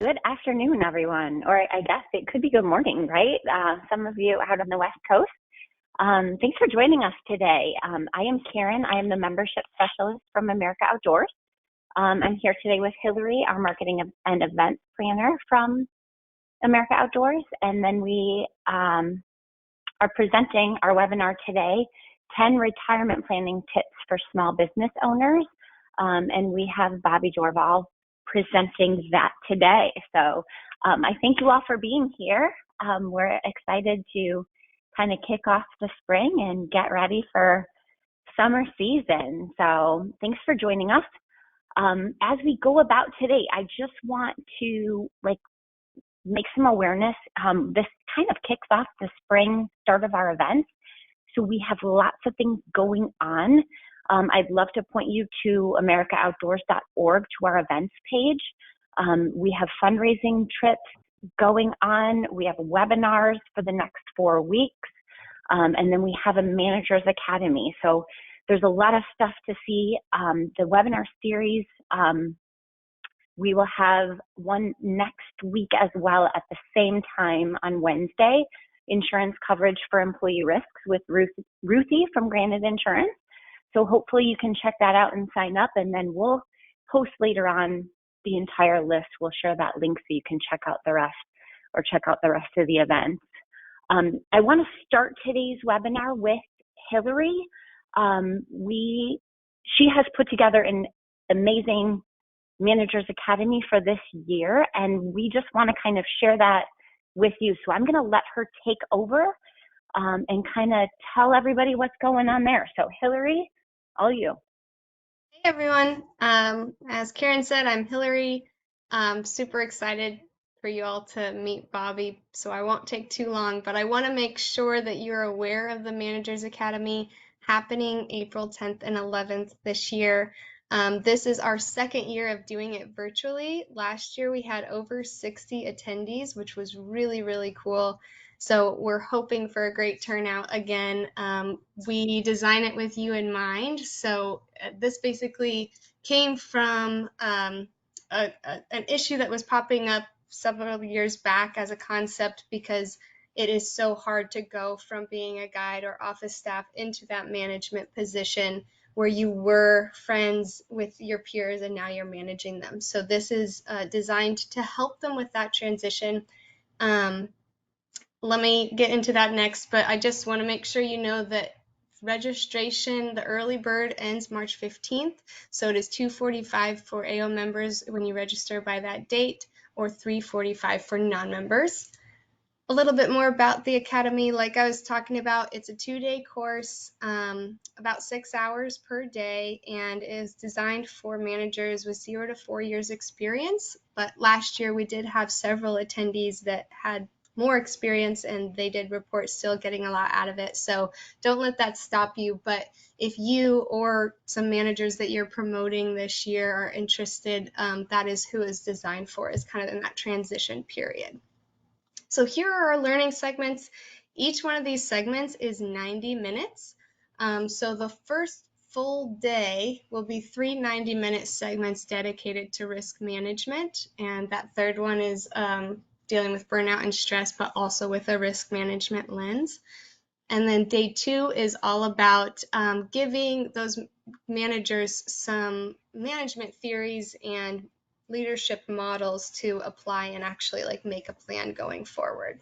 Good afternoon, everyone, or I guess it could be good morning, right? Some of you out on the West Coast. Thanks for joining us today. I am Karen. I am the membership specialist from America Outdoors. I'm here today with Hillary, our marketing and events planner from America Outdoors, and then we are presenting our webinar today, 10 retirement planning tips for small business owners, and we have Bobby Jorval presenting that today. So I thank you all for being here. We're excited to kind of kick off the spring and get ready for summer season. So thanks for joining us. As we go about today, I just want to make some awareness. This kind of kicks off the spring start of our events. So we have lots of things going on. I'd love to point you to americaoutdoors.org to our events page. We have fundraising trips going on. We have webinars for the next 4 weeks. And then we have a Managers Academy. So there's a lot of stuff to see. The webinar series, we will have one next week as well at the same time on Wednesday, insurance coverage for employee risks with Ruthie from Granite Insurance. So hopefully you can check that out and sign up, and then we'll post later on the entire list. We'll share that link so you can check out the rest or check out the rest of the events. I want to start today's webinar with Hillary. She has put together an amazing Managers Academy for this year, and we just want to kind of share that with you. So I'm going to let her take over and kind of tell everybody what's going on there. So Hillary, all you. Hey everyone, as Karen said, I'm Hillary. Super excited for you all to meet Bobby, so I won't take too long, but I want to make sure that you're aware of the Managers Academy happening April 10th and 11th this year. This is our second year of doing it virtually. Last year we had over 60 attendees, which was really, really cool. So we're hoping for a great turnout again. We design it with you in mind. So this basically came from an issue that was popping up several years back as a concept, because it is so hard to go from being a guide or office staff into that management position where you were friends with your peers and now you're managing them. So this is designed to help them with that transition. Let me get into that next, but I just want to make sure you know that registration, the early bird ends March 15th. So it is $245 for AO members when you register by that date, or $345 for non-members. A little bit more about the Academy, like I was talking about, it's a 2-day course, about 6 hours per day, and is designed for managers with 0 to 4 years experience. But last year we did have several attendees that had more experience, and they did report still getting a lot out of it. So don't let that stop you. But if you or some managers that you're promoting this year are interested, that is who is designed for, is kind of in that transition period. So here are our learning segments. Each one of these segments is 90 minutes. So the first full day will be 3 90-minute segments dedicated to risk management. And that third one is dealing with burnout and stress, but also with a risk management lens. And then day 2 is all about giving those managers some management theories and leadership models to apply and actually make a plan going forward.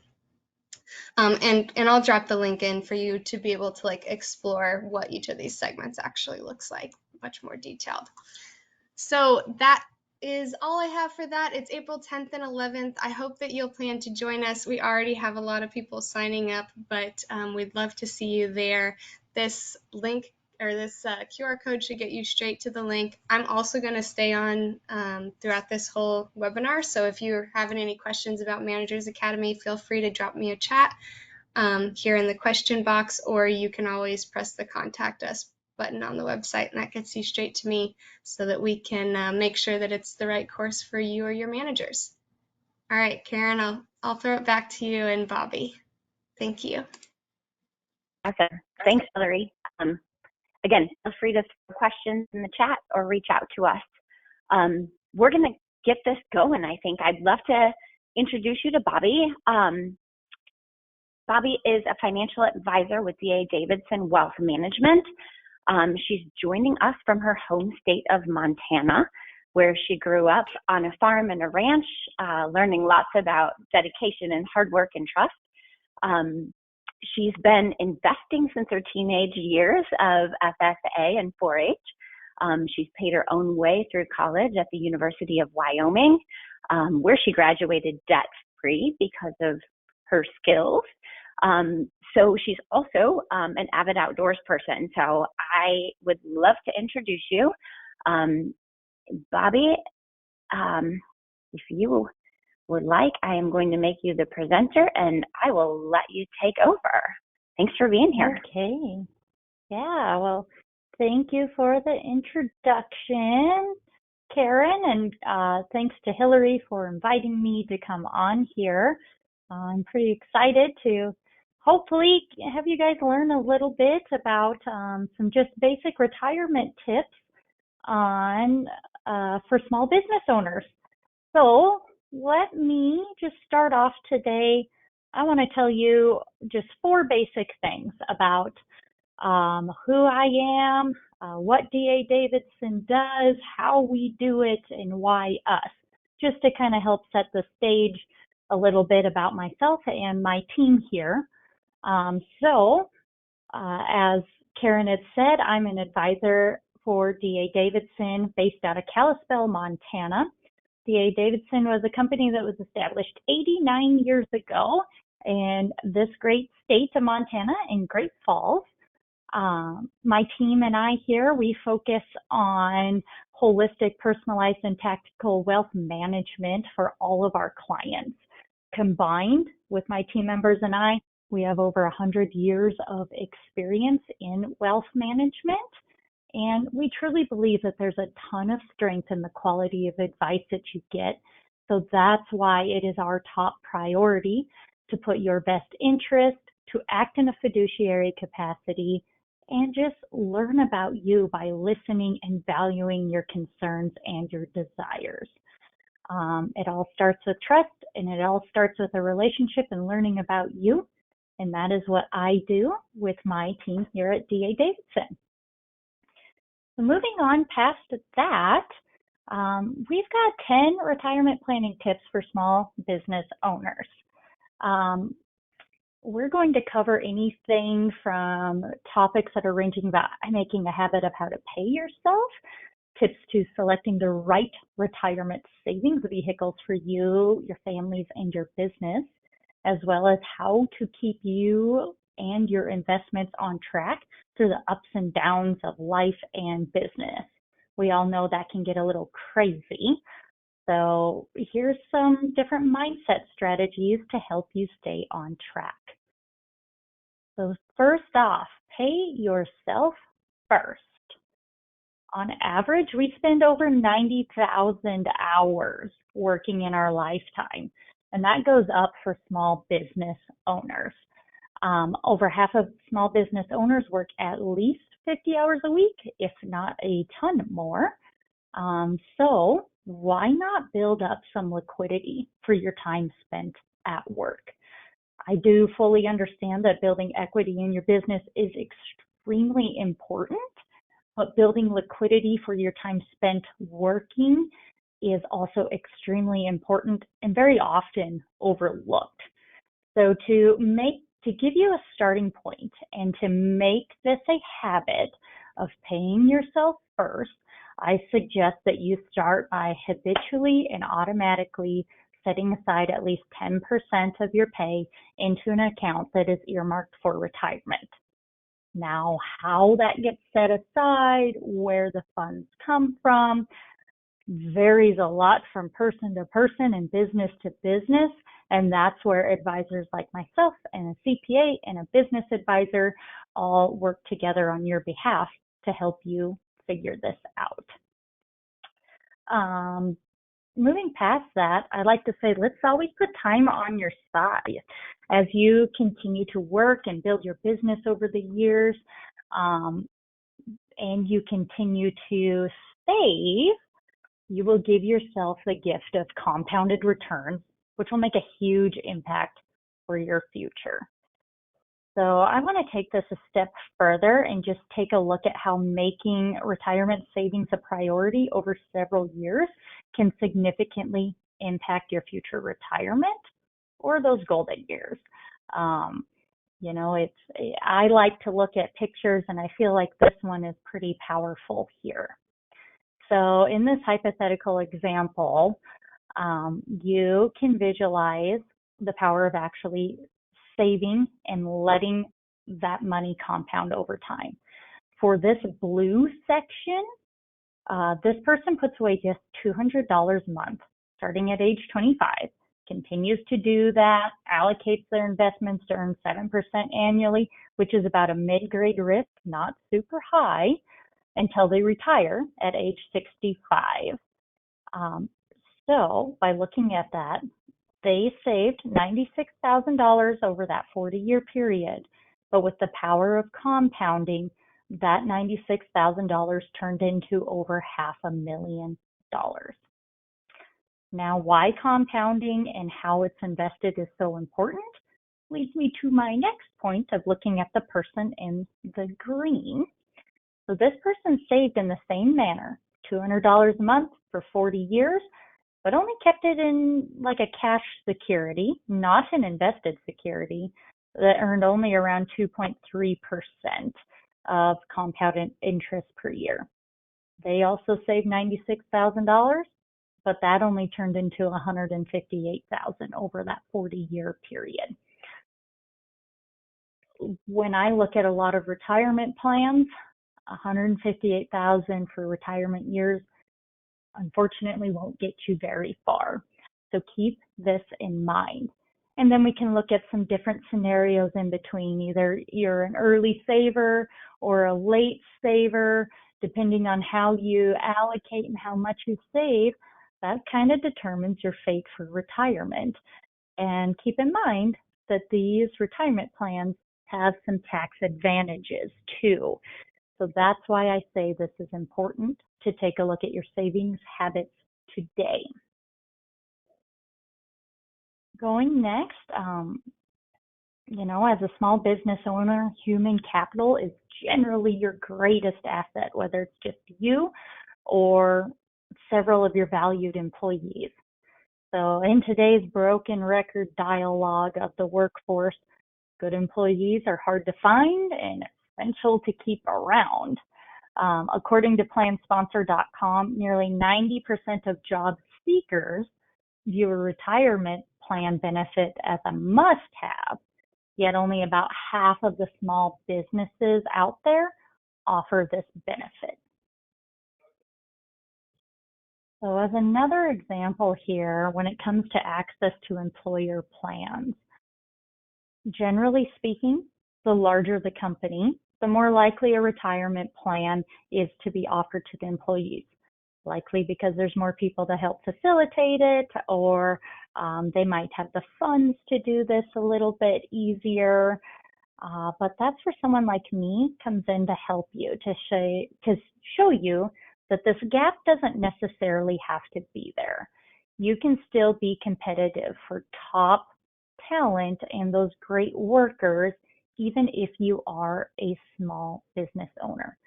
And I'll drop the link in for you to be able to explore what each of these segments actually looks like, much more detailed. So that is all I have for that. It's April 10th and 11th. I hope that you'll plan to join us. We already have a lot of people signing up, but we'd love to see you there. This link or this QR code should get you straight to the link. I'm also going to stay on throughout this whole webinar. So if you're having any questions about Managers Academy, feel free to drop me a chat here in the question box, or you can always press the contact us button on the website, and that gets you straight to me so that we can make sure that it's the right course for you or your managers. All right, Karen, I'll throw it back to you and Bobby. Thank you. Awesome. Thanks, Hillary. Again, feel free to throw questions in the chat or reach out to us. We're going to get this going, I think. I'd love to introduce you to Bobby. Bobby is a financial advisor with D.A. Davidson Wealth Management. She's joining us from her home state of Montana, where she grew up on a farm and a ranch, learning lots about dedication and hard work and trust. She's been investing since her teenage years of FFA and 4-H. She's paid her own way through college at the University of Wyoming, where she graduated debt-free because of her skills. So she's also an avid outdoors person. So I would love to introduce you. Bobby, if you would like, I am going to make you the presenter and I will let you take over. Thanks for being here. Okay. Yeah, well, thank you for the introduction, Karen, and thanks to Hillary for inviting me to come on here. I'm pretty excited to hopefully have you guys learn a little bit about some just basic retirement tips on for small business owners. So let me just start off today. I want to tell you just 4 basic things about who I am, what D.A. Davidson does, how we do it, and why us, just to kind of help set the stage a little bit about myself and my team here. As Karen had said, I'm an advisor for D.A. Davidson based out of Kalispell, Montana. D.A. Davidson was a company that was established 89 years ago in this great state of Montana in Great Falls. My team and I here, we focus on holistic, personalized, and tactical wealth management for all of our clients. Combined with my team members and I, we have over 100 years of experience in wealth management. And we truly believe that there's a ton of strength in the quality of advice that you get. So that's why it is our top priority to put your best interest, to act in a fiduciary capacity, and just learn about you by listening and valuing your concerns and your desires. It all starts with trust, and it all starts with a relationship and learning about you. And that is what I do with my team here at D.A. Davidson. So moving on past that, we've got 10 retirement planning tips for small business owners. We're going to cover anything from topics that are ranging about making a habit of how to pay yourself, tips to selecting the right retirement savings vehicles for you, your families, and your business, as well as how to keep you and your investments on track through the ups and downs of life and business. We all know that can get a little crazy. So here's some different mindset strategies to help you stay on track. So first off, pay yourself first. On average, we spend over 90,000 hours working in our lifetime, and that goes up for small business owners. Over half of small business owners work at least 50 hours a week, if not a ton more. So why not build up some liquidity for your time spent at work? I do fully understand that building equity in your business is extremely important, but building liquidity for your time spent working is also extremely important and very often overlooked. So to give you a starting point and to make this a habit of paying yourself first, I suggest that you start by habitually and automatically setting aside at least 10% of your pay into an account that is earmarked for retirement. Now, how that gets set aside, where the funds come from, varies a lot from person to person and business to business. And that's where advisors like myself and a CPA and a business advisor all work together on your behalf to help you figure this out. Moving past that, I like to say, let's always put time on your side. As you continue to work and build your business over the years, and you continue to save, you will give yourself the gift of compounded returns, which will make a huge impact for your future. So I want to take this a step further and just take a look at how making retirement savings a priority over several years can significantly impact your future retirement or those golden years. Um, I like to look at pictures, and I feel like this one is pretty powerful here. So in this hypothetical example, you can visualize the power of actually saving and letting that money compound over time. For this blue section, this person puts away just $200 a month, starting at age 25, continues to do that, allocates their investments to earn 7% annually, which is about a mid-grade risk, not super high, until they retire at age 65. So by looking at that, they saved $96,000 over that 40-year period. But with the power of compounding, that $96,000 turned into over $500,000. Now, why compounding and how it's invested is so important leads me to my next point of looking at the person in the green. So this person saved in the same manner, $200 a month for 40 years, but only kept it in like a cash security, not an invested security, that earned only around 2.3% of compounded interest per year. They also saved $96,000, but that only turned into $158,000 over that 40-year period. When I look at a lot of retirement plans, $158,000 for retirement years unfortunately won't get you very far. So keep this in mind. And then we can look at some different scenarios in between. Either you're an early saver or a late saver, depending on how you allocate and how much you save, that kind of determines your fate for retirement. And keep in mind that these retirement plans have some tax advantages too. So that's why I say this is important to take a look at your savings habits today. Going next, as a small business owner, human capital is generally your greatest asset, whether it's just you or several of your valued employees. So in today's broken record dialogue of the workforce, good employees are hard to find and essential to keep around. According to PlanSponsor.com, nearly 90% of job seekers view a retirement plan benefit as a must-have, yet only about half of the small businesses out there offer this benefit. So as another example here, when it comes to access to employer plans, generally speaking, the larger the company, the more likely a retirement plan is to be offered to the employees. Likely because there's more people to help facilitate it, or they might have the funds to do this a little bit easier. But that's where someone like me comes in to help you, to show you that this gap doesn't necessarily have to be there. You can still be competitive for top talent and those great workers, even if you are a small business owner.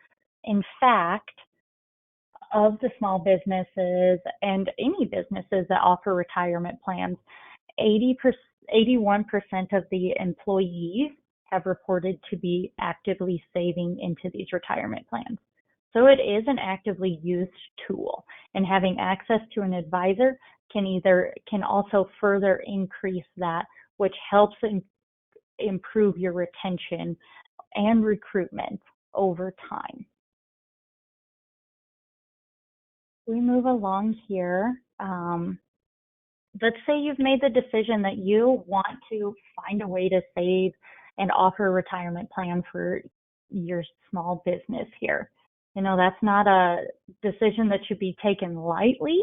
In fact, of the small businesses and any businesses that offer retirement plans, 81% of the employees have reported to be actively saving into these retirement plans. So it is an actively used tool, and having access to an advisor can also further increase that, which helps improve your retention and recruitment over time. We move along here. Let's say you've made the decision that you want to find a way to save and offer a retirement plan for your small business here. That's not a decision that should be taken lightly.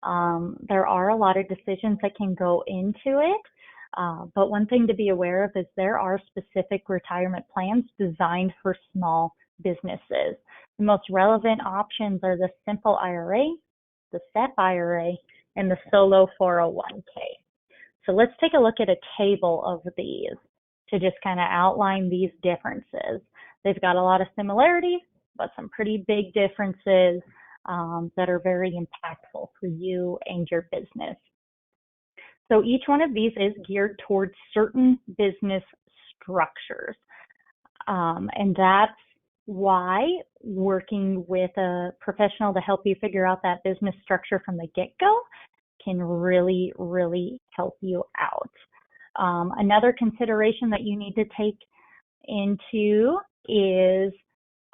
There are a lot of decisions that can go into it. But one thing to be aware of is there are specific retirement plans designed for small businesses. The most relevant options are the Simple IRA, the SEP IRA, and the solo 401k. So let's take a look at a table of these to just kind of outline these differences. They've got a lot of similarities, but some pretty big differences that are very impactful for you and your business. So each one of these is geared towards certain business structures. And that's why working with a professional to help you figure out that business structure from the get-go can really, really help you out. Another consideration that you need to take into is,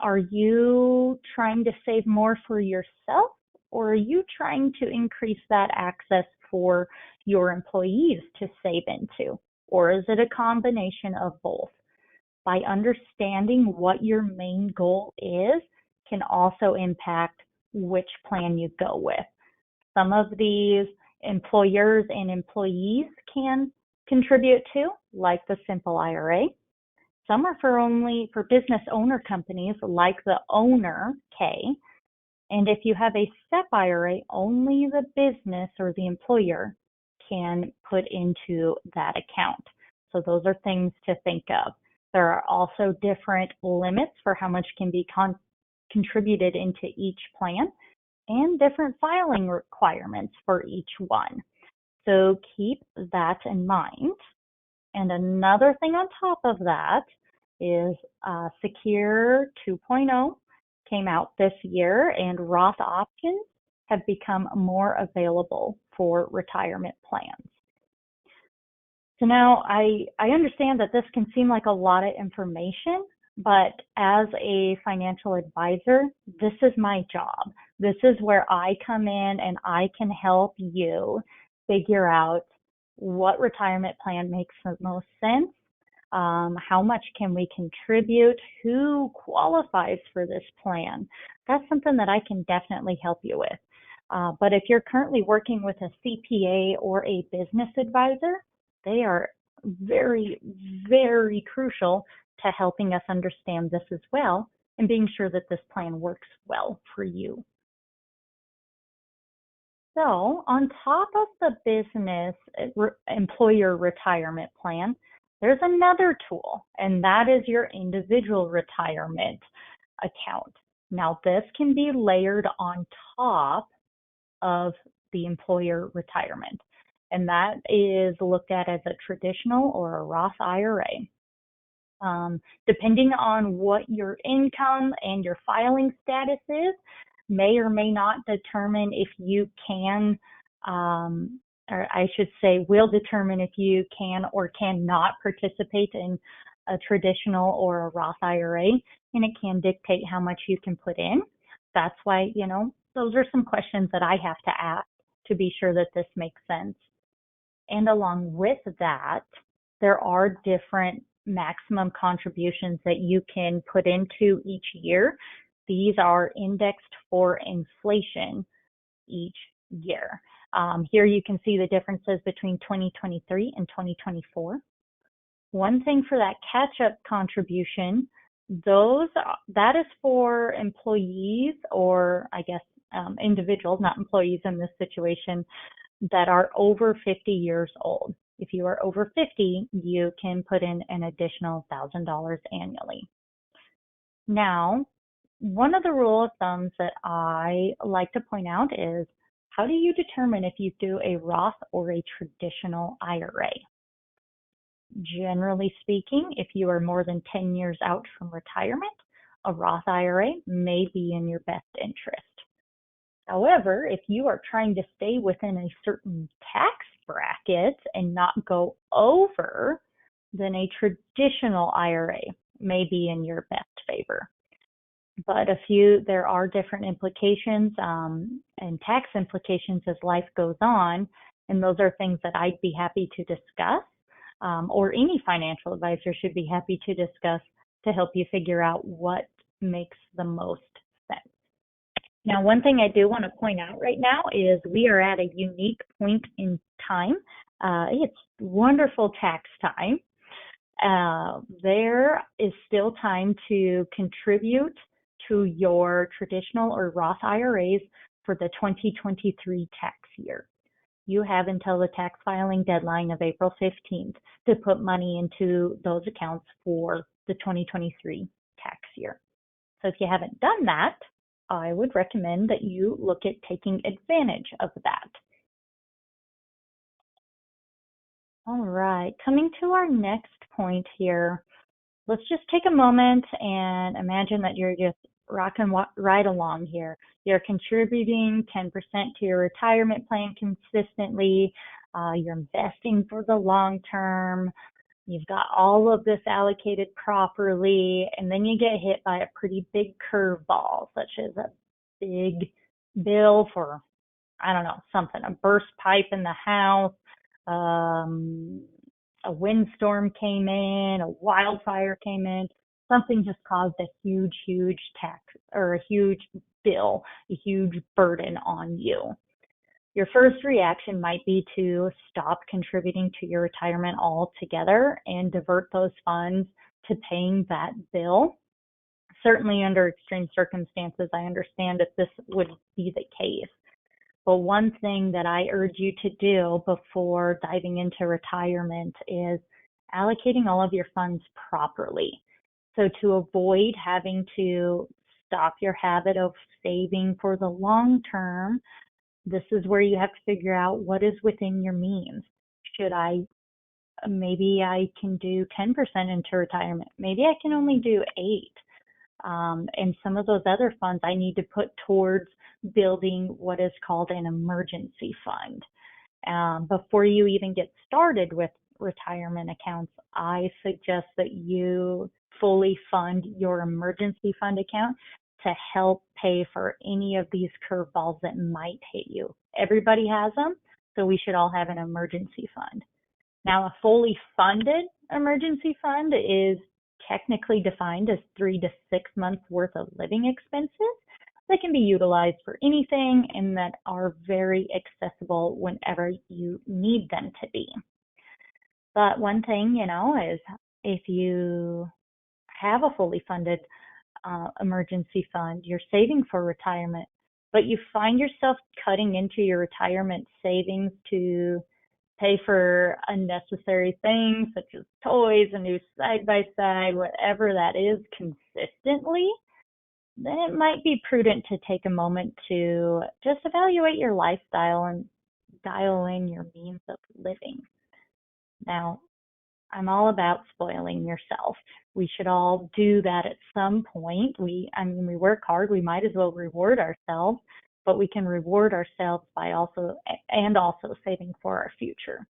are you trying to save more for yourself, or are you trying to increase that access for your employees to save into? Or is it a combination of both? By understanding what your main goal is can also impact which plan you go with. Some of these employers and employees can contribute to, like the Simple IRA. Some are for business owner companies, like the Owner K. And if you have a SEP IRA, only the business or the employer can put into that account. So those are things to think of. There are also different limits for how much can be contributed into each plan, and different filing requirements for each one. So keep that in mind. And another thing on top of that is Secure 2.0 came out this year, and Roth options have become more available for retirement plans. So now I understand that this can seem like a lot of information, but as a financial advisor, this is my job. This is where I come in and I can help you figure out what retirement plan makes the most sense, how much can we contribute, who qualifies for this plan. That's something that I can definitely help you with. But if you're currently working with a CPA or a business advisor, they are very, very crucial to helping us understand this as well and being sure that this plan works well for you. So on top of the business employer retirement plan, there's another tool, and that is your individual retirement account. Now, this can be layered on top of the employer retirement, and that is looked at as a traditional or a Roth IRA. Depending on what your income and your filing status is, may or may not determine if you can, or I should say will determine if you can or cannot participate in a traditional or a Roth IRA, and it can dictate how much you can put in. That's why, those are some questions that I have to ask to be sure that this makes sense. And along with that, there are different maximum contributions that you can put into each year. These are indexed for inflation each year. Here you can see the differences between 2023 and 2024. One thing for that catch-up contribution, that is for employees, or I guess individuals, not employees in this situation, that are over 50 years old. If you are over 50, you can put in an additional $1,000 annually. Now, one of the rule of thumbs that I like to point out is, how do you determine if you do a Roth or a traditional IRA? Generally speaking, if you are more than 10 years out from retirement, a Roth IRA may be in your best interest. However, if you are trying to stay within a certain tax bracket and not go over, then a traditional IRA may be in your best favor. But there are different implications and tax implications as life goes on, and those are things that I'd be happy to discuss, or any financial advisor should be happy to discuss to help you figure out what makes the most sense. Now, one thing I do want to point out right now is we are at a unique point in time. It's wonderful tax time. There is still time to contribute to your traditional or Roth IRAs for the 2023 tax year. You have until the tax filing deadline of April 15th to put money into those accounts for the 2023 tax year. So if you haven't done that, I would recommend that you look at taking advantage of that. All right, coming to our next point here, let's just take a moment and imagine that you're just rocking right along here. You're contributing 10% to your retirement plan consistently. You're investing for the long term. You've got all of this allocated properly, and then you get hit by a pretty big curveball, such as a big bill for, I don't know, something, a burst pipe in the house, a windstorm came in, a wildfire came in, something just caused a huge tax or a huge bill, a huge burden on you. Your first reaction might be to stop contributing to your retirement altogether and divert those funds to paying that bill. Certainly under extreme circumstances, I understand if this would be the case. But one thing that I urge you to do before diving into retirement is allocating all of your funds properly. So to avoid having to stop your habit of saving for the long term, this is where you have to figure out what is within your means. Maybe I can do 10% into retirement. Maybe I can only do 8. And some of those other funds I need to put towards building what is called an emergency fund. Before you even get started with retirement accounts, I suggest that you fully fund your emergency fund account to help pay for any of these curveballs that might hit you. Everybody has them, so we should all have an emergency fund. Now, a fully funded emergency fund is technically defined as 3 to 6 months worth of living expenses that can be utilized for anything and that are very accessible whenever you need them to be. But one thing, is if you have a fully funded emergency fund, you're saving for retirement, but you find yourself cutting into your retirement savings to pay for unnecessary things such as toys, a new side-by-side, whatever that is consistently, then it might be prudent to take a moment to just evaluate your lifestyle and dial in your means of living. Now, I'm all about spoiling yourself. We should all do that at some point. We work hard, we might as well reward ourselves, but we can reward ourselves by also saving for our future.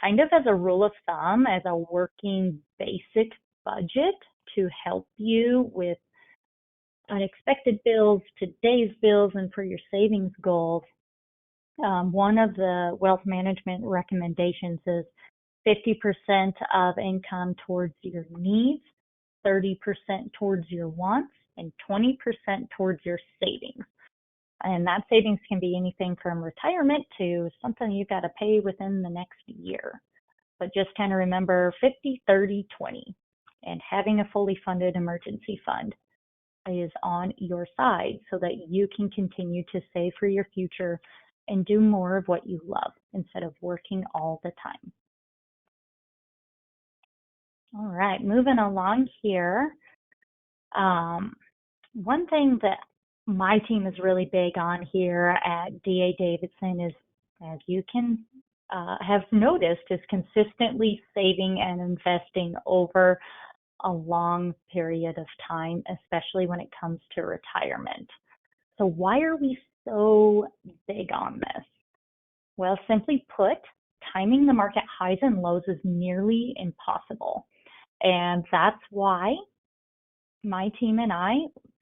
Kind of as a rule of thumb, as a working basic budget to help you with unexpected bills, today's bills, and for your savings goals, one of the wealth management recommendations is 50% of income towards your needs, 30% towards your wants, and 20% towards your savings. And that savings can be anything from retirement to something you got to pay within the next year. But just kind of remember 50, 30, 20. And having a fully funded emergency fund is on your side so that you can continue to save for your future and do more of what you love instead of working all the time. All right, moving along here. One thing that my team is really big on here at D.A. Davidson is, as you can have noticed, is consistently saving and investing over a long period of time, especially when it comes to retirement. So why are we so big on this? Well, simply put, timing the market highs and lows is nearly impossible. And that's why my team and I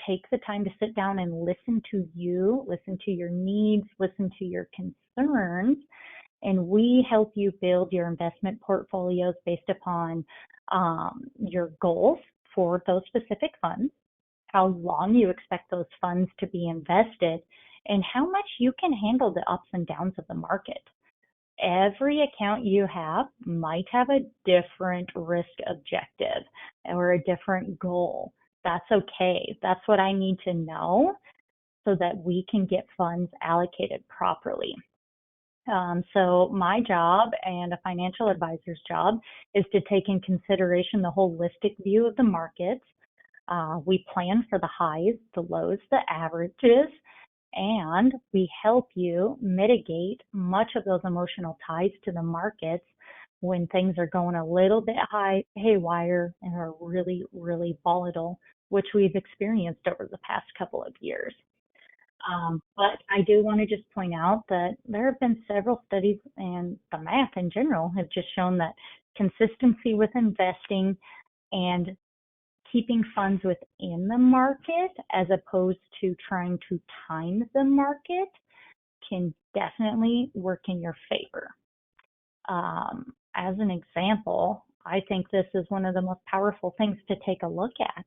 take the time to sit down and listen to you, listen to your needs, listen to your concerns, and we help you build your investment portfolios based upon your goals for those specific funds, how long you expect those funds to be invested, and how much you can handle the ups and downs of the market. Every account you have might have a different risk objective or a different goal. That's okay. That's what I need to know so that we can get funds allocated properly. So my job and a financial advisor's job is to take in consideration the holistic view of the markets. We plan for the highs, the lows, the averages, and we help you mitigate much of those emotional ties to the markets when things are going a little bit haywire and are really, really volatile, which we've experienced over the past couple of years. But I do want to just point out that there have been several studies, and the math in general have just shown that consistency with investing and keeping funds within the market as opposed to trying to time the market can definitely work in your favor. As an example, I think this is one of the most powerful things to take a look at.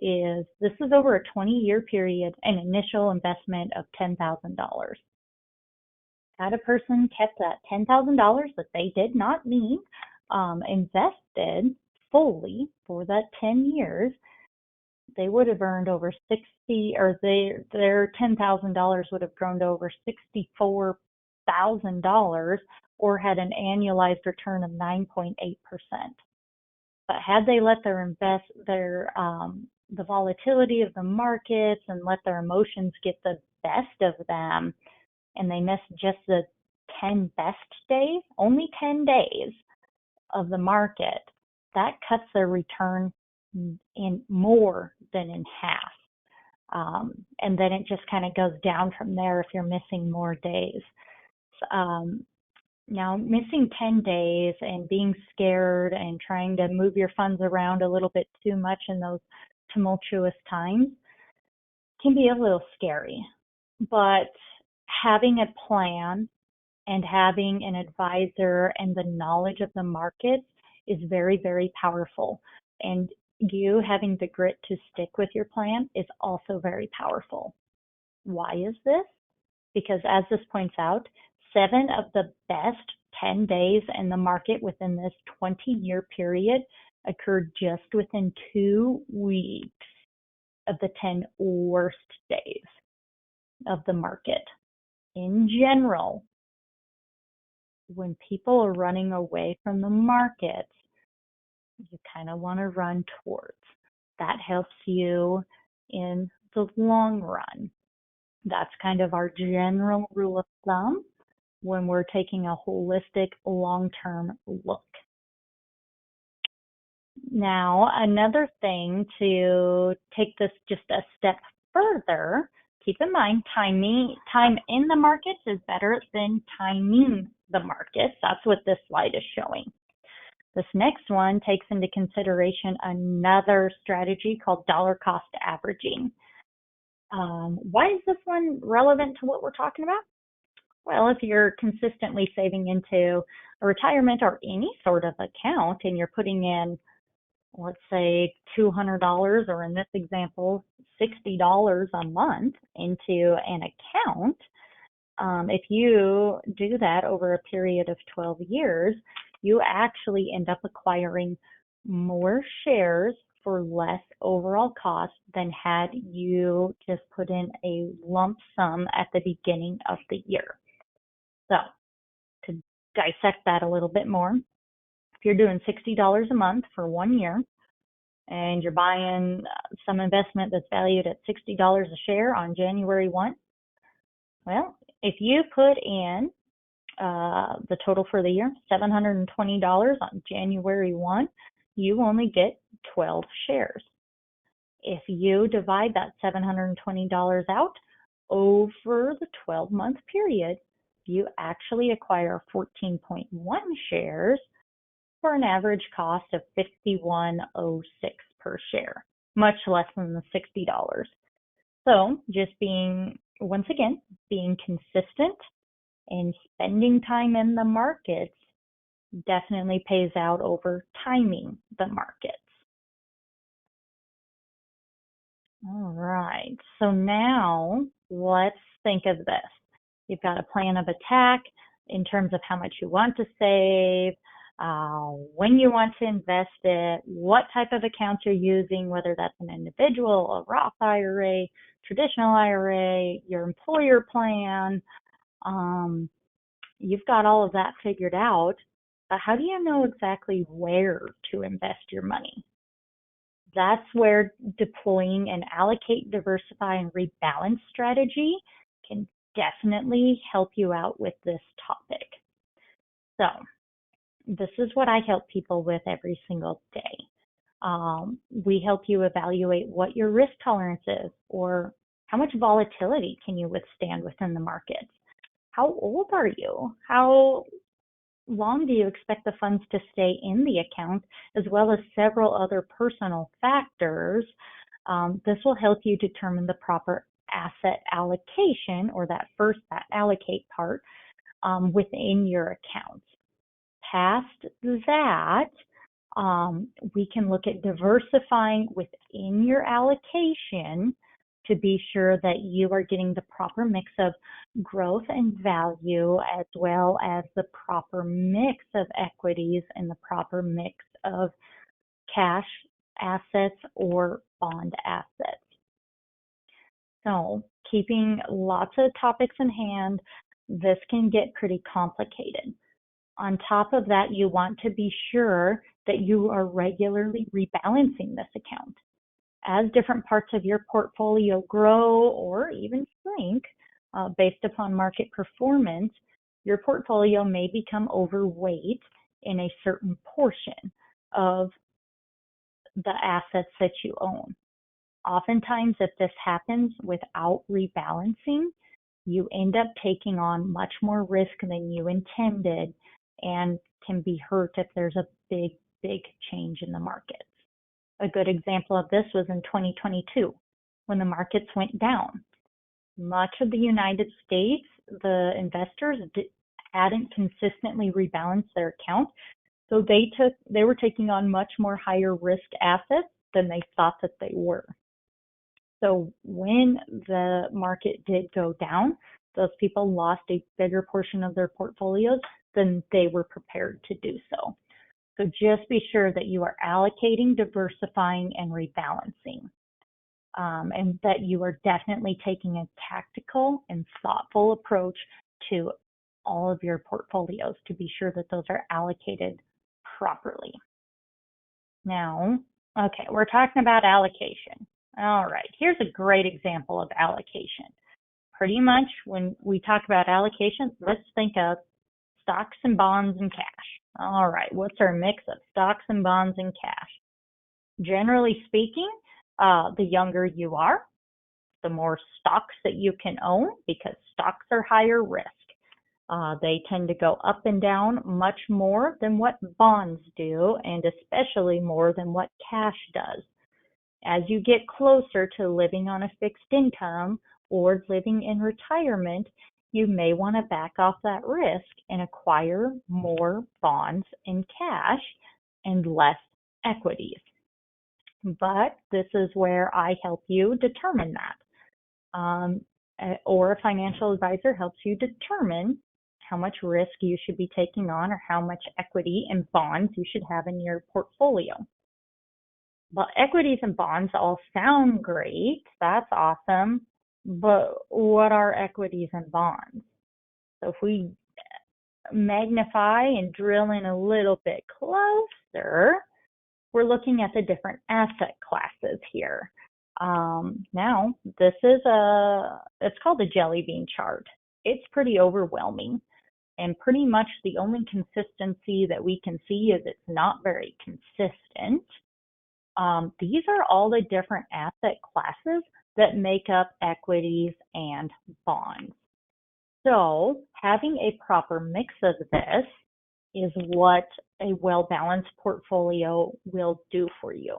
This is over a 20-year period, an initial investment of $10,000. Had a person kept that $10,000 that they did not need, invested fully for that 10 years, they would have earned over 60, or their $10,000 would have grown to over $64,000, or had an annualized return of 9.8%. But had they let the volatility of the markets and let their emotions get the best of them, and they missed just the 10 best days, only 10 days of the market, that cuts their return in more than in half. And then it just kind of goes down from there if you're missing more days. Now, missing 10 days and being scared and trying to move your funds around a little bit too much in those tumultuous times can be a little scary. But having a plan and having an advisor and the knowledge of the markets is very, very powerful. And you having the grit to stick with your plan is also very powerful. Why is this? Because as this points out, 7 of the best 10 days in the market within this 20-year period occurred just within 2 weeks of the 10 worst days of the market. In general, when people are running away from the markets, you kind of want to run towards. That helps you in the long run. That's kind of our general rule of thumb when we're taking a holistic long-term look. Now, another thing to take this just a step further, keep in mind time in the markets is better than timing the markets. That's what this slide is showing. This next one takes into consideration another strategy called dollar cost averaging. Why is this one relevant to what we're talking about? Well, if you're consistently saving into a retirement or any sort of account and you're putting in, let's say, $200, or in this example, $60 a month into an account, if you do that over a period of 12 years, you actually end up acquiring more shares for less overall cost than had you just put in a lump sum at the beginning of the year. So to dissect that a little bit more, if you're doing $60 a month for 1 year and you're buying some investment that's valued at $60 a share on January 1, well, if you put in the total for the year, $720 on January 1, you only get 12 shares. If you divide that $720 out over the 12-month period, you actually acquire 14.1 shares for an average cost of $51.06 per share, much less than the $60. So just once again, being consistent and spending time in the markets definitely pays out over timing the markets. All right, so now let's think of this. You've got a plan of attack in terms of how much you want to save, when you want to invest it, what type of accounts you're using, whether that's an individual, a Roth IRA, traditional IRA, your employer plan. You've got all of that figured out. But how do you know exactly where to invest your money? That's where deploying an allocate, diversify, and rebalance strategy can definitely help you out with this topic. So this is what I help people with every single day. We help you evaluate what your risk tolerance is, or how much volatility can you withstand within the markets. How old are you? How long do you expect the funds to stay in the account, as well as several other personal factors? This will help you determine the proper asset allocation, or that allocate part, within your accounts. Past that, we can look at diversifying within your allocation to be sure that you are getting the proper mix of growth and value, as well as the proper mix of equities and the proper mix of cash assets or bond assets. So keeping lots of topics in hand, this can get pretty complicated. On top of that, you want to be sure that you are regularly rebalancing this account. As different parts of your portfolio grow or even shrink based upon market performance, your portfolio may become overweight in a certain portion of the assets that you own. Oftentimes, if this happens without rebalancing, you end up taking on much more risk than you intended and can be hurt if there's a big change in the markets. A good example of this was in 2022 when the markets went down. Much of the United States, the investors hadn't consistently rebalanced their account, so they were taking on much more higher risk assets than they thought that they were. So when the market did go down, those people lost a bigger portion of their portfolios than they were prepared to do so. So just be sure that you are allocating, diversifying, and rebalancing, and that you are definitely taking a tactical and thoughtful approach to all of your portfolios to be sure that those are allocated properly. Now, okay, we're talking about allocation. All right, here's a great example of allocation. Pretty much when we talk about allocation, let's think of stocks and bonds and cash. All right, what's our mix of stocks and bonds and cash? Generally speaking, the younger you are, the more stocks that you can own, because stocks are higher risk. They tend to go up and down much more than what bonds do, and especially more than what cash does. As you get closer to living on a fixed income or living in retirement, you may want to back off that risk and acquire more bonds and cash and less equities. But this is where I help you determine that. Or a financial advisor helps you determine how much risk you should be taking on or how much equity and bonds you should have in your portfolio. But equities and bonds all sound great. That's awesome. But what are equities and bonds? So if we magnify and drill in a little bit closer, we're looking at the different asset classes here. Now, this is it's called the jelly bean chart. It's pretty overwhelming. And pretty much the only consistency that we can see is it's not very consistent. These are all the different asset classes that make up equities and bonds. So having a proper mix of this is what a well-balanced portfolio will do for you.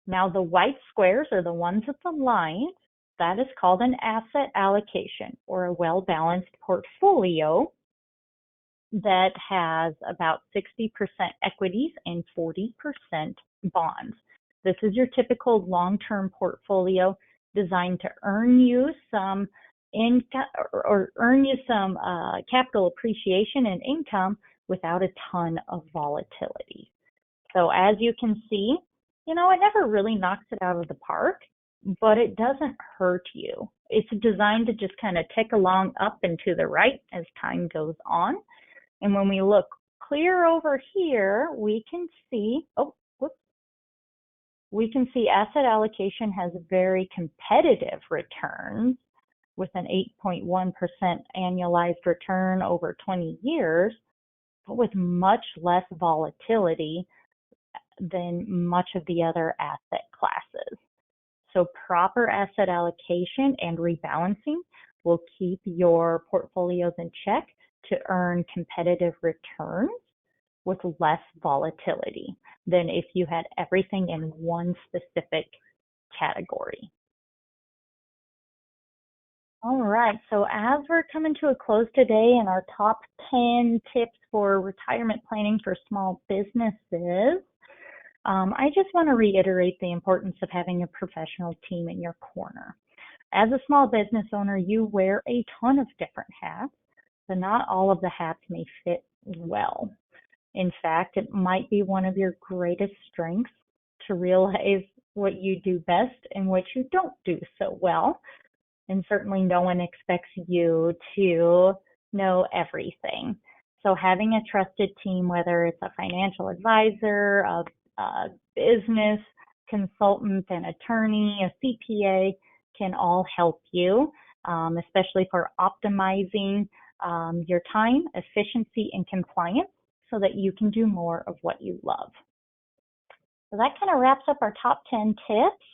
Now, the white squares are the ones with the lines. That is called an asset allocation, or a well-balanced portfolio that has about 60% equities and 40% bonds. This is your typical long-term portfolio designed to earn you some income or earn you some capital appreciation and income without a ton of volatility. So as you can see, it never really knocks it out of the park. but it doesn't hurt you. It's designed to just kind of tick along up and to the right as time goes on. And when we look clear over here, we can see, we can see asset allocation has very competitive returns with an 8.1% annualized return over 20 years, but with much less volatility than much of the other asset classes. So proper asset allocation and rebalancing will keep your portfolios in check to earn competitive returns with less volatility than if you had everything in one specific category. All right, so as we're coming to a close today and our top 10 tips for retirement planning for small businesses, I just want to reiterate the importance of having a professional team in your corner. As a small business owner, you wear a ton of different hats, but not all of the hats may fit well. In fact, it might be one of your greatest strengths to realize what you do best and what you don't do so well. And certainly no one expects you to know everything. So having a trusted team, whether it's a financial advisor, a business consultant, an attorney, a CPA, can all help you, especially for optimizing your time, efficiency, and compliance so that you can do more of what you love. So that kind of wraps up our top 10 tips.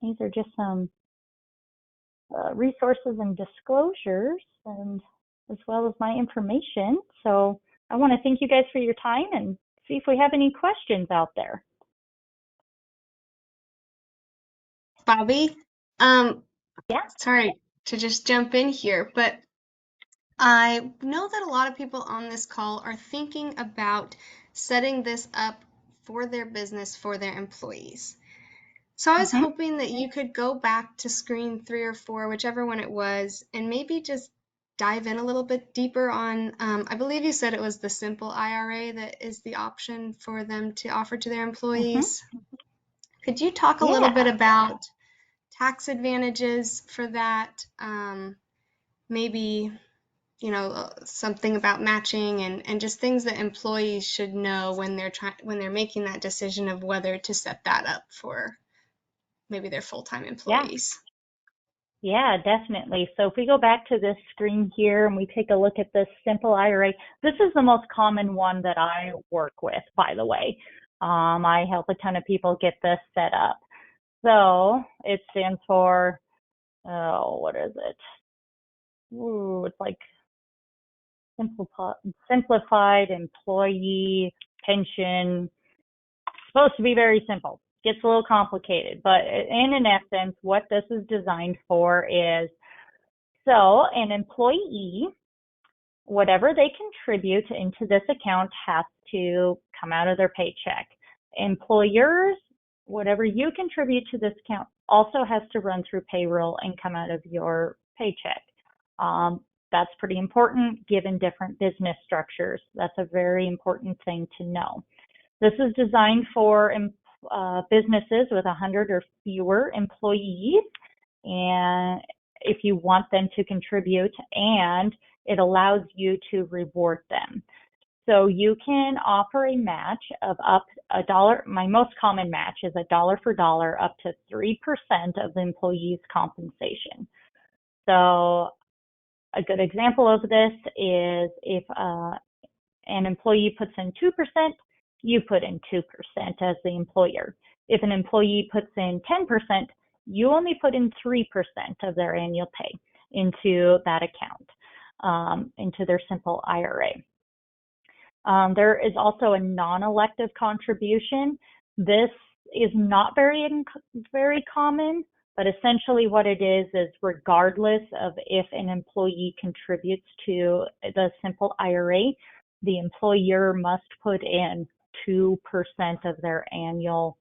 These are just some resources and disclosures, and as well as my information. So I want to thank you guys for your time and see if we have any questions out there. Bobby, Yeah. sorry to just jump in here, but I know that a lot of people on this call are thinking about setting this up for their business, for their employees. So I was hoping that you could go back to screen 3 or 4, whichever one it was, and maybe just dive in a little bit deeper on, I believe you said it was the simple IRA that is the option for them to offer to their employees. Could you talk a little bit about tax advantages for that? Maybe, something about matching and just things that employees should know when they're making that decision of whether to set that up for maybe their full-time employees. Yeah, definitely. So if we go back to this screen here and we take a look at this simple IRA, this is the most common one that I work with, by the way. I help a ton of people get this set up. So it stands for, what is it? Ooh, it's like simplified employee pension. Supposed to be very simple. Gets a little complicated, but in an essence, what this is designed for is, so an employee, whatever they contribute into this account has to come out of their paycheck. Employers, whatever you contribute to this account also has to run through payroll and come out of your paycheck. That's pretty important given different business structures. That's a very important thing to know. This is designed for businesses with 100 or fewer employees, and if you want them to contribute, and it allows you to reward them. So you can offer a match of up $1. My most common match is $1 for dollar up to 3% of the employee's compensation. So a good example of this is if an employee puts in 2%, you put in 2% as the employer. If an employee puts in 10%, you only put in 3% of their annual pay into that account, into their simple IRA. There is also a non-elective contribution. This is not very common, but essentially what it is regardless of if an employee contributes to the simple IRA, the employer must put in 2% of their annual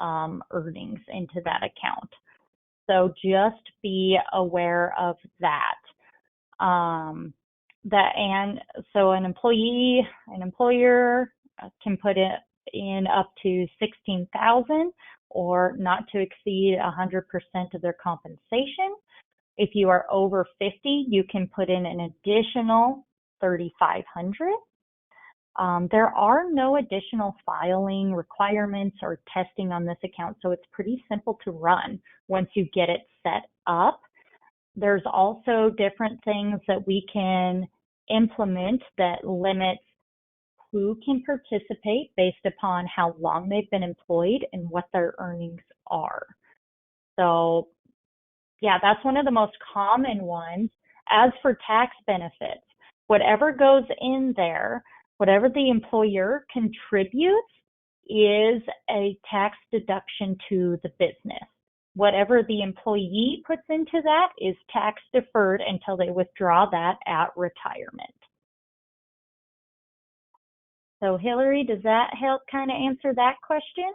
earnings into that account. So just be aware of that. And so an employer can put it in up to $16,000, or not to exceed 100% of their compensation. If you are over 50, you can put in an additional 3,500. There are no additional filing requirements or testing on this account, so it's pretty simple to run once you get it set up. There's also different things that we can implement that limits who can participate based upon how long they've been employed and what their earnings are. So yeah, that's one of the most common ones. As for tax benefits, whatever goes in there, whatever the employer contributes is a tax deduction to the business. Whatever the employee puts into that is tax deferred until they withdraw that at retirement. So Hillary, does that help kind of answer that question?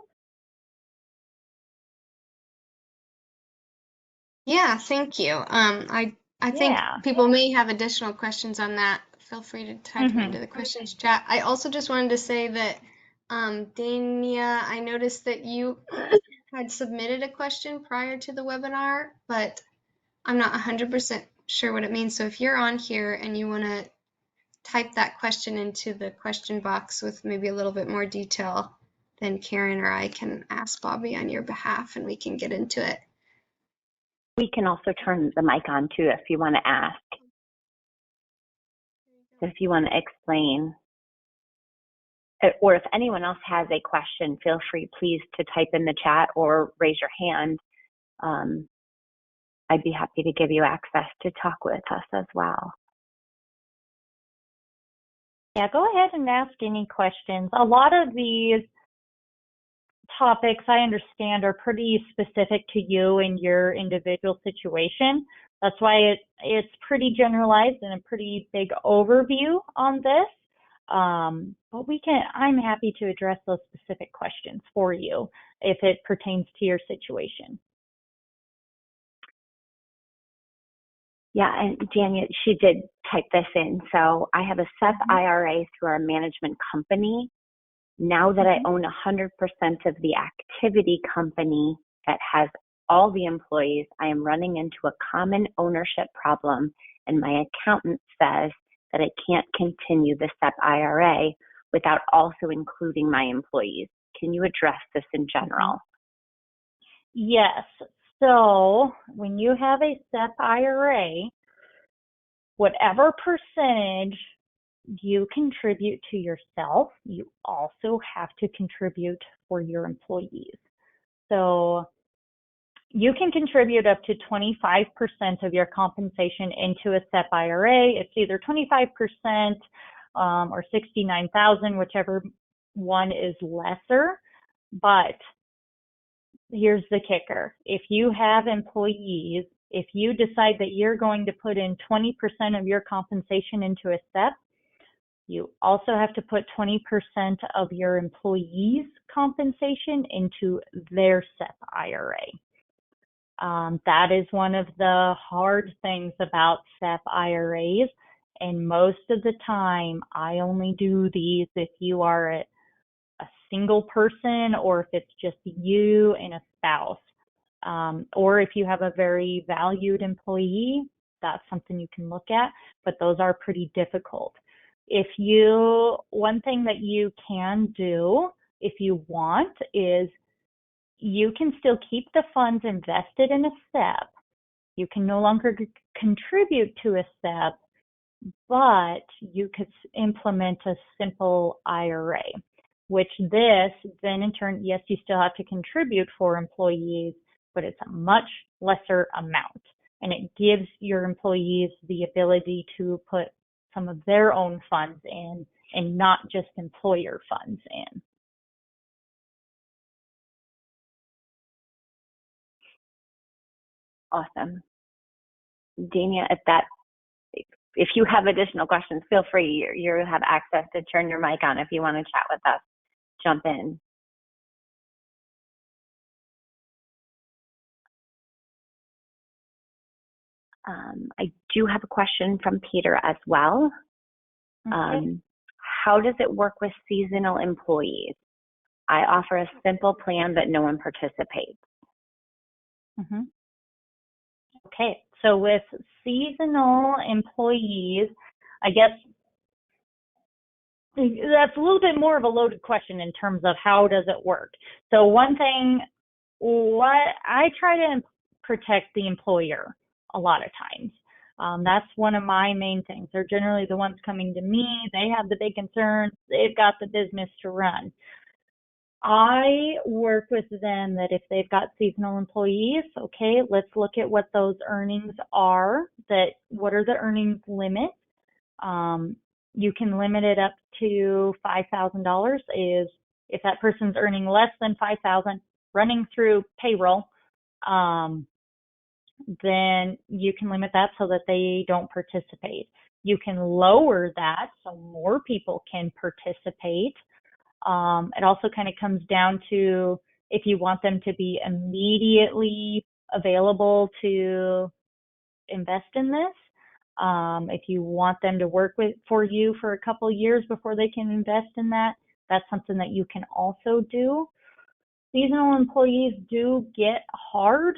Yeah, thank you. I think Yeah. people may have additional questions on that. Feel free to type them into the questions chat. I also just wanted to say that, Dania, I noticed that you had submitted a question prior to the webinar, but I'm not 100% sure what it means. So if you're on here and you want to type that question into the question box with maybe a little bit more detail, then Karen or I can ask Bobby on your behalf and we can get into it. We can also turn the mic on too if you want to ask. If you want to explain, or if anyone else has a question, feel free please to type in the chat or raise your hand. I'd be happy to give you access to talk with us as well. Yeah, go ahead and ask any questions. A lot of these topics I understand are pretty specific to you and your individual situation. That's why it's pretty generalized and a pretty big overview on this. But I'm happy to address those specific questions for you if it pertains to your situation. Yeah, and Dania, she did type this in. So I have a SEP IRA through our management company. Now that I own 100% of the activity company that has all the employees, I am running into a common ownership problem, and my accountant says that I can't continue the SEP IRA without also including my employees. Can you address this in general? Yes. So when you have a SEP IRA, whatever percentage you contribute to yourself, you also have to contribute for your employees. So you can contribute up to 25% of your compensation into a SEP IRA. It's either 25% or 69,000, whichever one is lesser. But here's the kicker. If you have employees, if you decide that you're going to put in 20% of your compensation into a SEP, you also have to put 20% of your employees' compensation into their SEP IRA. That is one of the hard things about SEP IRAs. And most of the time, I only do these if you are a single person or if it's just you and a spouse. Or if you have a very valued employee, that's something you can look at, but those are pretty difficult. One thing that you can do if you want is you can still keep the funds invested in a SEP. You can no longer contribute to a SEP, but you could implement a simple IRA, which then in turn, yes, you still have to contribute for employees, but it's a much lesser amount. And it gives your employees the ability to put some of their own funds in and not just employer funds in. Awesome. Dania, if you have additional questions, feel free. You have access to turn your mic on if you want to chat with us. Jump in. I do have a question from Peter as well. Okay. How does it work with seasonal employees? I offer a simple plan, but no one participates. Mm-hmm. Okay, so with seasonal employees, I guess that's a little bit more of a loaded question in terms of how does it work. So one thing, what I try to protect the employer a lot of times. That's one of my main things. They're generally the ones coming to me. They have the big concerns. They've got the business to run. I work with them that if they've got seasonal employees, okay, let's look at what those earnings are, what are the earnings limits. You can limit it up to $5,000 is if that person's earning less than $5,000 running through payroll, then you can limit that so that they don't participate. You can lower that so more people can participate. It also kind of comes down to if you want them to be immediately available to invest in this. If you want them to work for you for a couple of years before they can invest in that, that's something that you can also do. Seasonal employees do get hard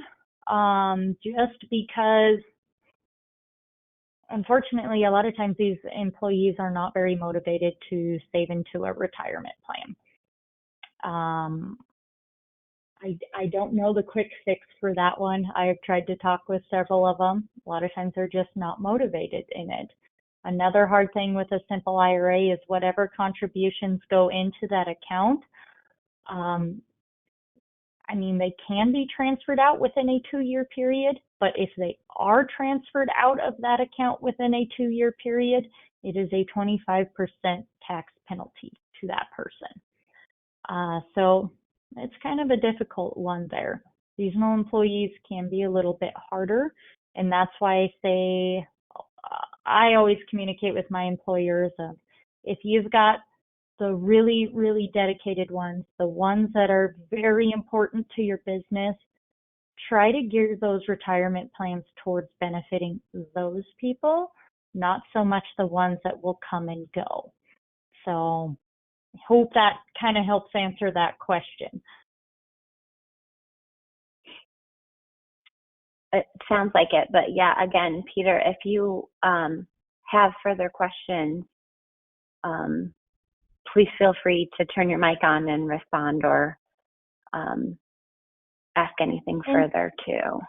just because, unfortunately, a lot of times these employees are not very motivated to save into a retirement plan. I don't know the quick fix for that one. I've tried to talk with several of them. A lot of times they're just not motivated in it. Another hard thing with a simple IRA is whatever contributions go into that account. They can be transferred out within a 2-year period, but if they are transferred out of that account within a 2-year period, it is a 25% tax penalty to that person. So it's kind of a difficult one there. Seasonal employees can be a little bit harder, and that's why I say I always communicate with my employers of if you've got the really, really dedicated ones, the ones that are very important to your business, try to gear those retirement plans towards benefiting those people, not so much the ones that will come and go. So I hope that kind of helps answer that question. It sounds like it, but yeah, again, Peter, if you have further questions, please feel free to turn your mic on and respond or ask anything further too.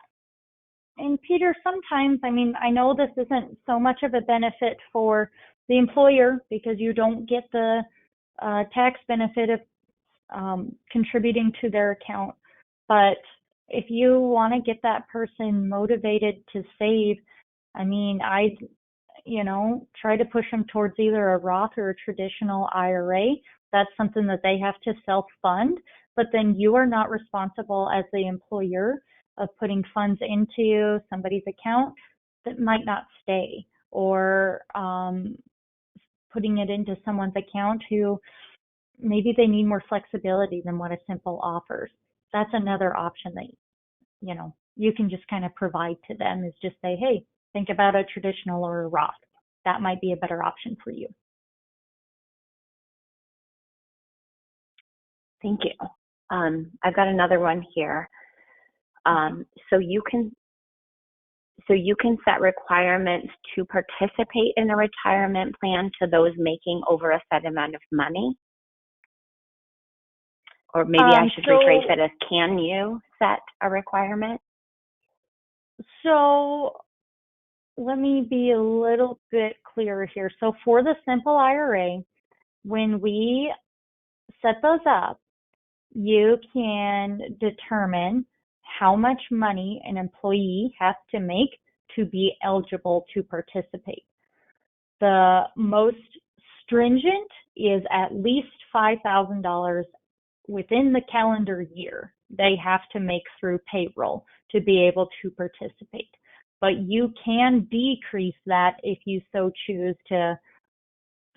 And Peter, sometimes, I know this isn't so much of a benefit for the employer because you don't get the tax benefit of contributing to their account, but if you want to get that person motivated to save, I try to push them towards either a Roth or a traditional IRA. That's something that they have to self-fund, but then you are not responsible as the employer of putting funds into somebody's account that might not stay, or putting it into someone's account who maybe they need more flexibility than what a simple offers. That's another option that, you can just kind of provide to them, is just say, hey, think about a traditional or a Roth. That might be a better option for you. Thank you. I've got another one here. So you can set requirements to participate in a retirement plan to those making over a set amount of money. Or maybe I should rephrase it as, can you set a requirement? So let me be a little bit clearer here. So for the simple IRA, when we set those up, you can determine how much money an employee has to make to be eligible to participate. The most stringent is at least $5,000 within the calendar year they have to make through payroll to be able to participate. But you can decrease that if you so choose to.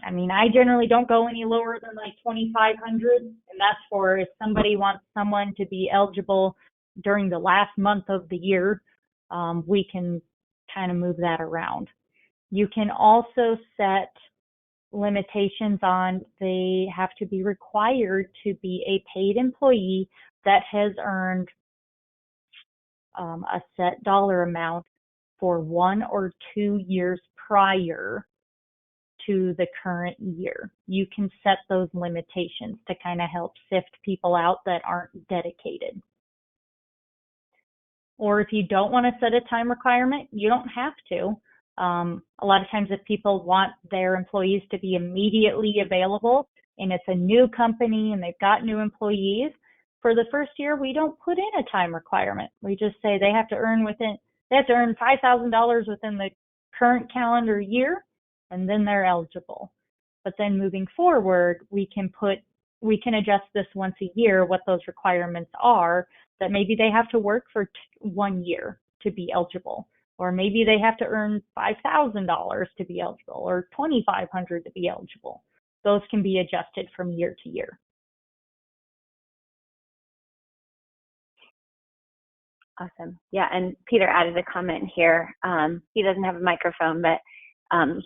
I generally don't go any lower than like 2,500, and that's for if somebody wants someone to be eligible during the last month of the year, we can kind of move that around. You can also set limitations on they have to be required to be a paid employee that has earned a set dollar amount for 1 or 2 years prior to the current year. You can set those limitations to kind of help sift people out that aren't dedicated. Or if you don't want to set a time requirement, you don't have to. A lot of times if people want their employees to be immediately available and it's a new company and they've got new employees, for the first year, we don't put in a time requirement. We just say they have to earn $5,000 within the current calendar year, and then they're eligible. But then moving forward, we can adjust this once a year, what those requirements are, that maybe they have to work for 1 year to be eligible, or maybe they have to earn $5,000 to be eligible, or $2,500 to be eligible. Those can be adjusted from year to year. Awesome. Yeah, and Peter added a comment here. He doesn't have a microphone, but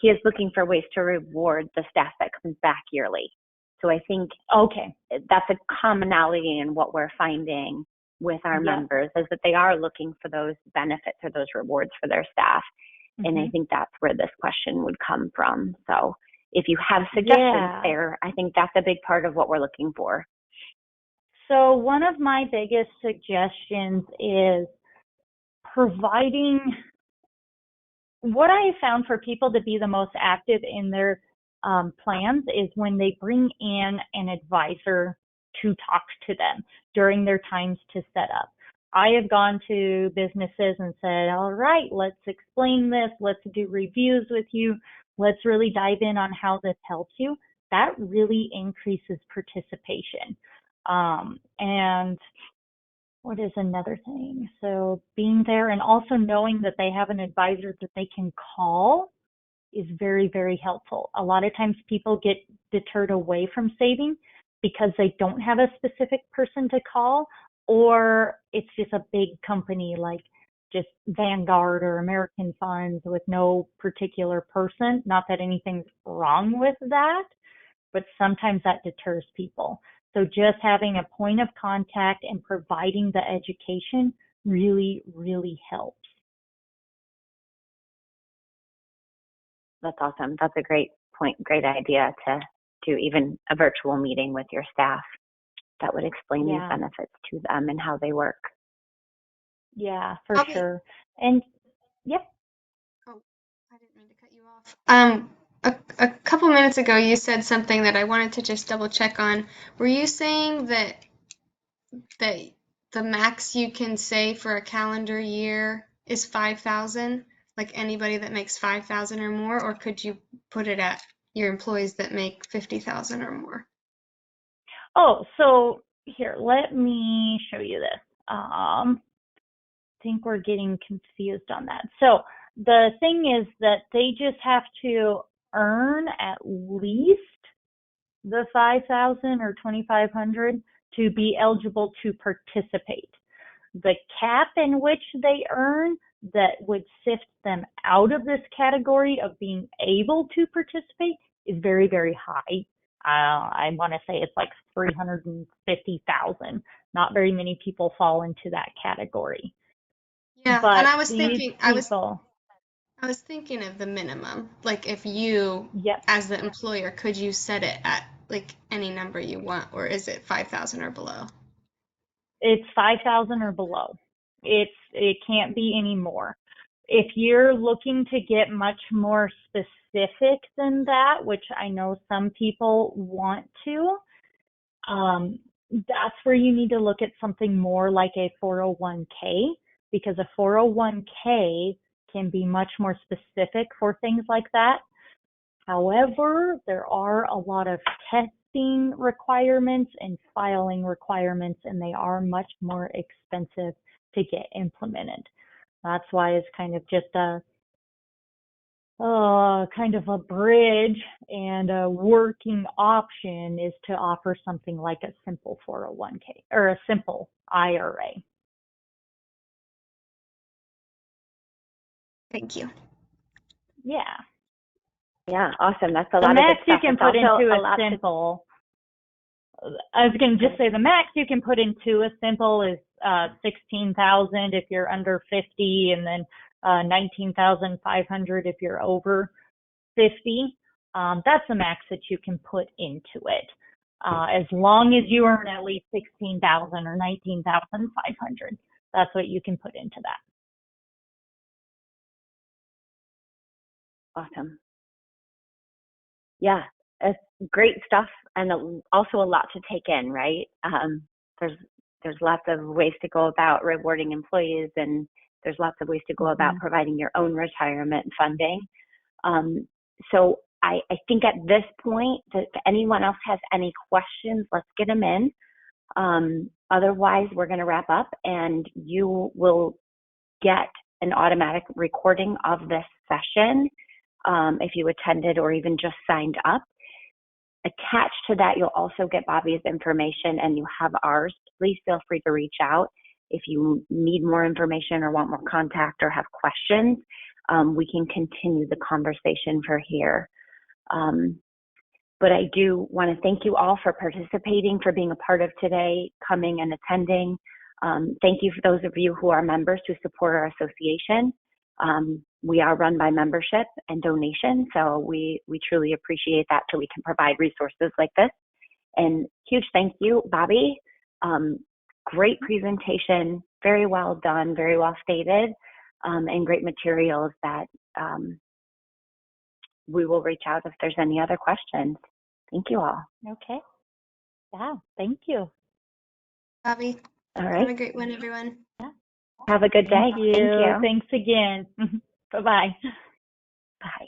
he is looking for ways to reward the staff that comes back yearly. So I think that's a commonality in what we're finding with our members, is that they are looking for those benefits or those rewards for their staff. And I think that's where this question would come from. So if you have suggestions there, I think that's a big part of what we're looking for. So one of my biggest suggestions is providing what I have found for people to be the most active in their plans is when they bring in an advisor to talk to them during their times to set up. I have gone to businesses and said, all right, let's explain this. Let's do reviews with you. Let's really dive in on how this helps you. That really increases participation. And what is another thing? So being there and also knowing that they have an advisor that they can call is very, very helpful. A lot of times people get deterred away from saving because they don't have a specific person to call, or it's just a big company like just Vanguard or American Funds with no particular person. Not that anything's wrong with that, but sometimes that deters people. So just having a point of contact and providing the education really, really helps. That's awesome. That's a great point, great idea to do even a virtual meeting with your staff that would explain these benefits to them and how they work. Yeah, for sure. And Oh, I didn't mean to cut you off. A couple minutes ago, you said something that I wanted to just double check on. Were you saying that the max you can say for a calendar year is 5,000? Like anybody that makes 5,000 or more, or could you put it at your employees that make 50,000 or more? Oh, so here, let me show you this. I think we're getting confused on that. So the thing is that they just have to earn at least the 5,000 or 2,500 to be eligible to participate. The cap in which they earn that would sift them out of this category of being able to participate is very, very high. I want to say it's like 350,000. Not very many people fall into that category. Yeah, but and I was thinking, I was thinking of the minimum. Like if you, as the employer, could you set it at like any number you want, or is it 5,000 or below? It's 5,000 or below. It can't be any more. If you're looking to get much more specific than that, which I know some people want to, that's where you need to look at something more like a 401k, because a 401k can be much more specific for things like that. However, there are a lot of testing requirements and filing requirements, and they are much more expensive to get implemented. That's why it's kind of just a bridge, and a working option is to offer something like a simple 401k or a simple IRA. Thank you. Yeah. Yeah, awesome. That's a The lot of max good you stuff. can It's put also into a a lot to, simple, I was going to just say the max you can put into a simple is 16,000 if you're under 50, and then 19,500 if you're over 50. That's the max that you can put into it. As long as you earn at least 16,000 or 19,500, that's what you can put into that. awesome. Yeah, it's great stuff, and also a lot to take in, right? There's lots of ways to go about rewarding employees, and there's lots of ways to go about providing your own retirement funding. So I think at this point, if anyone else has any questions, let's get them in. Otherwise, we're going to wrap up, and you will get an automatic recording of this session if you attended or even just signed up. Attached to that, you'll also get Bobby's information, and you have ours. Please feel free to reach out if you need more information or want more contact or have questions. We can continue the conversation for here. But I do want to thank you all for participating, for being a part of today, coming and attending. Thank you for those of you who are members who support our association. We are run by membership and donation, so we truly appreciate that, so we can provide resources like this. And huge thank you, Bobby. Great presentation, very well done, very well stated, and great materials that we will reach out if there's any other questions. Thank you all. Okay. Yeah, thank you. Bobby. All Have a right. great one, everyone. Have a good day. Thank you. Thanks again. Bye-bye. Bye.